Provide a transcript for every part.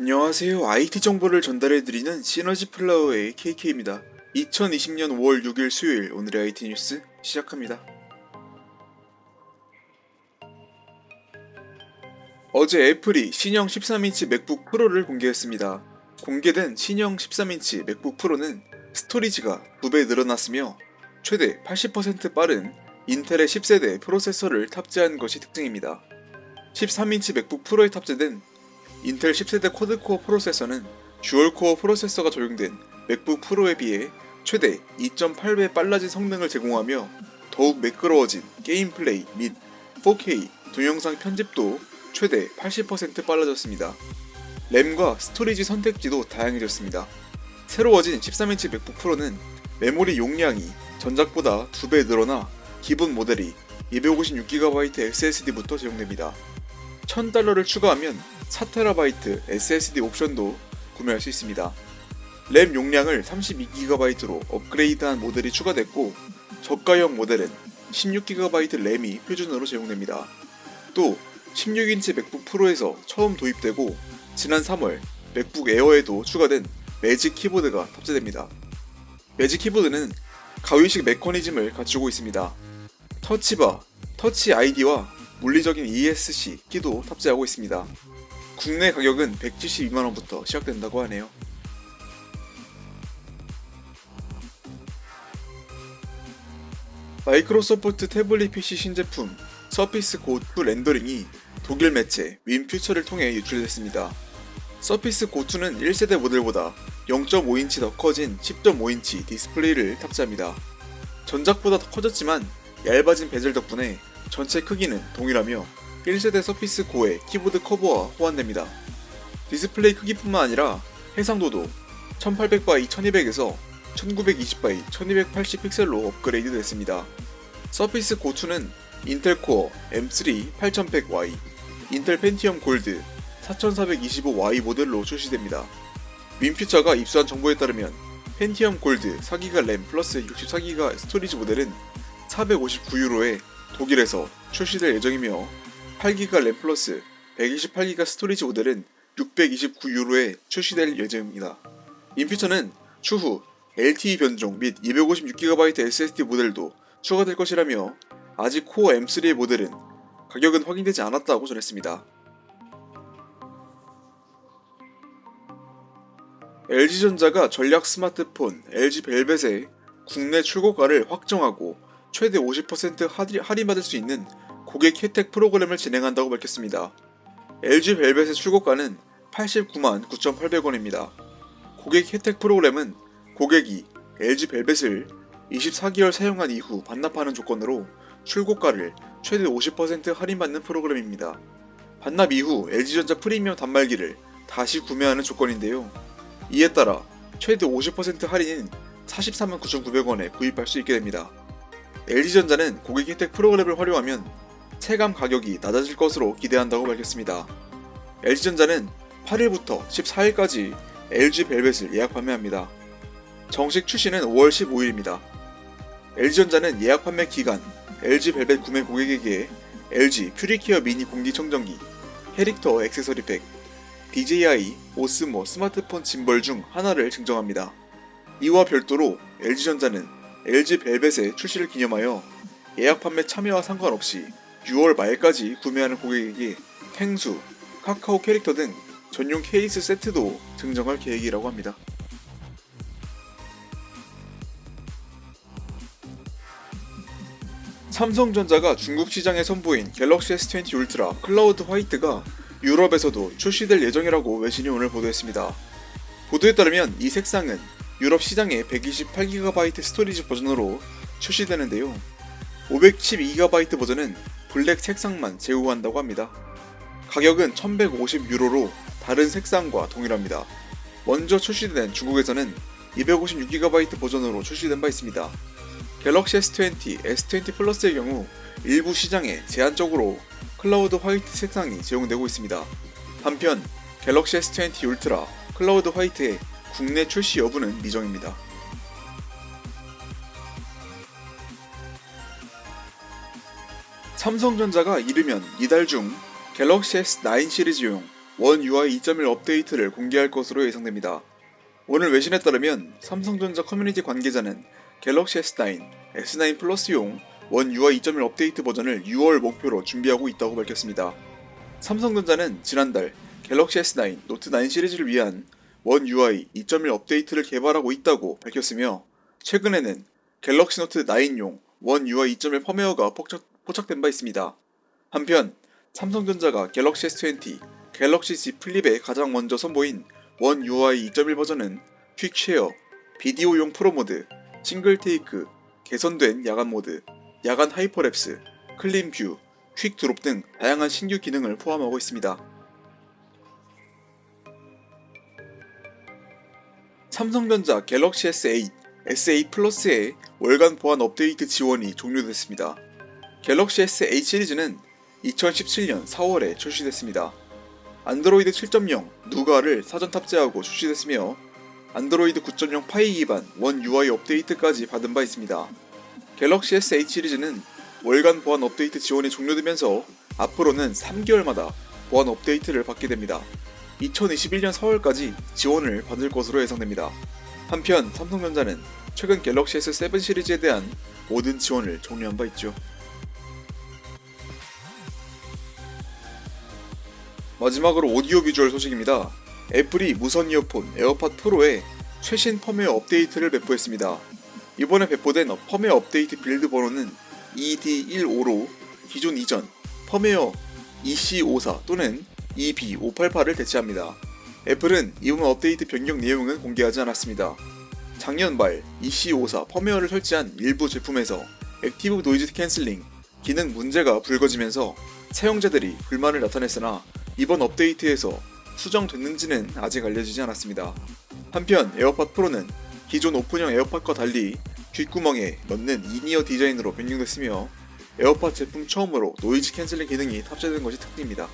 안녕하세요. IT 정보를 전달해드리는 시너지 플라워의 KK입니다. 2020년 5월 6일 수요일 오늘의 IT 뉴스 시작합니다. 어제 애플이 신형 13인치 맥북 프로를 공개했습니다. 공개된 신형 13인치 맥북 프로는 스토리지가 2배 늘어났으며 최대 80% 빠른 인텔의 10세대 프로세서를 탑재한 것이 특징입니다. 13인치 맥북 프로에 탑재된 인텔 10세대 쿼드코어 프로세서는 듀얼코어 프로세서가 적용된 맥북 프로에 비해 최대 2.8배 빨라진 성능을 제공하며 더욱 매끄러워진 게임 플레이 및 4K 동영상 편집도 최대 80% 빨라졌습니다. 램과 스토리지 선택지도 다양해졌습니다. 새로워진 13인치 맥북 프로는 메모리 용량이 전작보다 2배 늘어나 기본 모델이 256GB SSD부터 제공됩니다. $1000를 추가하면 4TB SSD 옵션도 구매할 수 있습니다. 램 용량을 32GB로 업그레이드한 모델이 추가됐고 저가형 모델은 16GB 램이 표준으로 제공됩니다. 또 16인치 맥북 프로에서 처음 도입되고 지난 3월 맥북 에어에도 추가된 매직 키보드가 탑재됩니다. 매직 키보드는 가위식 메커니즘을 갖추고 있습니다. 터치바, 터치 아이디와 물리적인 ESC 키도 탑재하고 있습니다. 국내 가격은 172만원부터 시작된다고 하네요. 마이크로소프트 태블릿 PC 신제품 서피스 고2 렌더링이 독일 매체 윈퓨처를 통해 유출됐습니다. 서피스 고2는 1세대 모델보다 0.5인치 더 커진 10.5인치 디스플레이를 탑재합니다. 전작보다 더 커졌지만 얇아진 베젤 덕분에 전체 크기는 동일하며 1세대 서피스 고의 키보드 커버와 호환됩니다. 디스플레이 크기뿐만 아니라 해상도도 1800x 1200에서 1920x 1280 픽셀로 업그레이드 됐습니다. 서피스 고2는 인텔 코어 M3 8100Y, 인텔 펜티엄 골드 4425Y 모델로 출시됩니다. 윈퓨처가 입수한 정보에 따르면 펜티엄 골드 4GB 램 플러스 64GB 스토리지 모델은 459유로에 독일에서 출시될 예정이며 8GB 램 플러스 128GB 스토리지 모델은 629유로에 출시될 예정입니다. 윈퓨처는 추후 LTE 변종 및 256GB SSD 모델도 추가될 것이라며 아직 코어 M3의 모델은 가격은 확인되지 않았다고 전했습니다. LG전자가 전략 스마트폰 LG 벨벳의 국내 출고가를 확정하고 최대 50% 할인받을 수 있는 고객 혜택 프로그램을 진행한다고 밝혔습니다. LG 벨벳의 출고가는 89만 9,800원입니다. 고객 혜택 프로그램은 고객이 LG 벨벳을 24개월 사용한 이후 반납하는 조건으로 출고가를 최대 50% 할인받는 프로그램입니다. 반납 이후 LG전자 프리미엄 단말기를 다시 구매하는 조건인데요. 이에 따라 최대 50% 할인인 44만 9,900원에 구입할 수 있게 됩니다. LG전자는 고객 혜택 프로그램을 활용하면 체감 가격이 낮아질 것으로 기대한다고 밝혔습니다. LG전자는 8일부터 14일까지 LG 벨벳을 예약 판매합니다. 정식 출시는 5월 15일입니다. LG전자는 예약 판매 기간 LG 벨벳 구매 고객에게 LG 퓨리케어 미니 공기청정기, 캐릭터 액세서리 팩, DJI 오스모 스마트폰 짐벌 중 하나를 증정합니다. 이와 별도로 LG전자는 LG 벨벳의 출시를 기념하여 예약 판매 참여와 상관없이 6월 말까지 구매하는 고객에게 펭수, 카카오 캐릭터 등 전용 케이스 세트도 증정할 계획이라고 합니다. 삼성전자가 중국 시장에 선보인 갤럭시 S20 울트라 클라우드 화이트가 유럽에서도 출시될 예정이라고 외신이 오늘 보도했습니다. 보도에 따르면 이 색상은 유럽 시장의 128GB 스토리지 버전으로 출시되는데요. 512GB 버전은 블랙 색상만 제공한다고 합니다. 가격은 1150유로로 다른 색상과 동일합니다. 먼저 출시된 중국에서는 256GB 버전으로 출시된 바 있습니다. 갤럭시 S20, S20 플러스의 경우 일부 시장에 제한적으로 클라우드 화이트 색상이 제공되고 있습니다. 한편 갤럭시 S20 울트라 클라우드 화이트의 국내 출시 여부는 미정입니다. 삼성전자가 이르면 이달 중 갤럭시 S9 시리즈용 원 UI 2.1 업데이트를 공개할 것으로 예상됩니다. 오늘 외신에 따르면 삼성전자 커뮤니티 관계자는 갤럭시 S9, S9 플러스용 원 UI 2.1 업데이트 버전을 6월 목표로 준비하고 있다고 밝혔습니다. 삼성전자는 지난달 갤럭시 S9, 노트9 시리즈를 위한 원 UI 2.1 업데이트를 개발하고 있다고 밝혔으며 최근에는 갤럭시 노트 9용 원 UI 2.1 펌웨어가 포착된 바 있습니다. 한편 삼성전자가 갤럭시 S20, 갤럭시 Z 플립에 가장 먼저 선보인 원 UI 2.1 버전은 퀵 쉐어, 비디오용 프로 모드, 싱글 테이크, 개선된 야간 모드, 야간 하이퍼랩스, 클린 뷰, 퀵 드롭 등 다양한 신규 기능을 포함하고 있습니다. 삼성전자 갤럭시 S8, S8 플러스의 월간 보안 업데이트 지원이 종료됐습니다. 갤럭시 S8 시리즈는 2017년 4월에 출시됐습니다. 안드로이드 7.0 누가를 사전 탑재하고 출시됐으며 안드로이드 9.0 파이 기반 원 UI 업데이트까지 받은 바 있습니다. 갤럭시 S8 시리즈는 월간 보안 업데이트 지원이 종료되면서 앞으로는 3개월마다 보안 업데이트를 받게 됩니다. 2021년 4월까지 지원을 받을 것으로 예상됩니다. 한편 삼성전자는 최근 갤럭시 S7 시리즈에 대한 모든 지원을 종료한 바 있죠. 마지막으로 오디오 비주얼 소식입니다. 애플이 무선 이어폰 에어팟 프로에 최신 펌웨어 업데이트를 배포했습니다. 이번에 배포된 펌웨어 업데이트 빌드 번호는 ED155로 기존 이전 펌웨어 EC54 또는 EB588을 대체합니다. 애플은 이번 업데이트 변경 내용은 공개하지 않았습니다. 작년 말 EC54 펌웨어를 설치한 일부 제품에서 액티브 노이즈 캔슬링 기능 문제가 불거지면서 사용자들이 불만을 나타냈으나 이번 업데이트에서 수정됐는지는 아직 알려지지 않았습니다. 한편 에어팟 프로는 기존 오픈형 에어팟과 달리 귓구멍에 넣는 인이어 디자인으로 변경됐으며 에어팟 제품 처음으로 노이즈 캔슬링 기능이 탑재된 것이 특징입니다.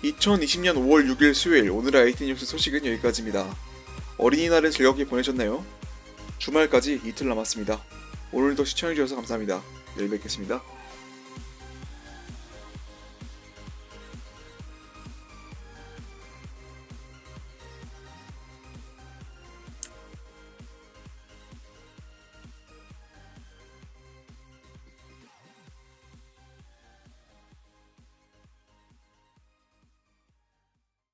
2020년 5월 6일 수요일 오늘의 IT 뉴스 소식은 여기까지입니다. 어린이날은 즐겁게 보내셨나요? 주말까지 이틀 남았습니다. 오늘도 시청해주셔서 감사합니다. 내일 뵙겠습니다.